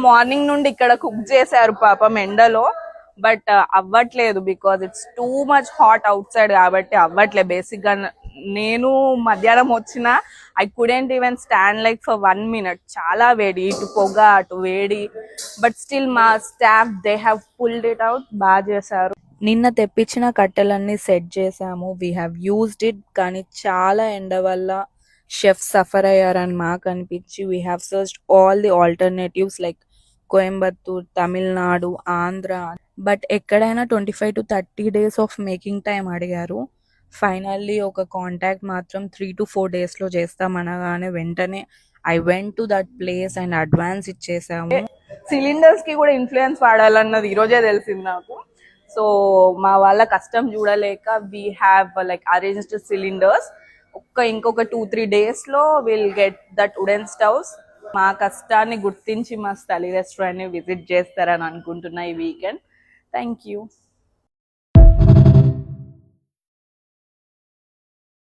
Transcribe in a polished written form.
Morning నుండి ఇక్కడ cook చేశారు పాపం ఎండలో, బట్ అవ్వట్లేదు because it's too much hot out side కాబట్టి అవ్వట్లేదు. బేసిక్ గా నేను మధ్యాహ్నం వచ్చిన I couldn't even stand like for 1 minute. చాలా వేడి, ఇటు పొగ అటు వేడి, బట్ స్టిల్ మా staff they have pulled it out. బాగా చేశారు. నిన్న తెప్పించిన కట్టెలన్నీ సెట్ చేసాము. వీ హ్యావ్ యూజ్డ్ ఇట్, కానీ చాలా ఎండ వల్ల షెఫ్ సఫర్ అయ్యారని మాకు అనిపించి we have searched all the alternatives like Coimbatore, Tamil Nadu, Andhra, but ఎక్కడైనా 25 to 30 days of making time అడిగారు. ఫైనల్లీ ఒక కాంటాక్ట్ మాత్రం 3 to 4 days లో చేస్తామనగానే వెంటనే I went to that place and advance ఇచ్చేసాము. సిలిండర్స్ కి కూడా ఇన్ఫ్లుయెన్స్ వాడాలన్నది ఈరోజే తెలిసింది నాకు. సో మా వాళ్ళ కష్టం చూడలేక we have like arranged cylinders. ఇంకొక 2-3 days లో will get that wooden stoves. మా కష్టాన్ని గుర్తించి మా స్థలి రెస్టారెంట్ ని విజిట్ చేస్తారని అనుకుంటున్నా ఈ వీకెండ్. Thank you.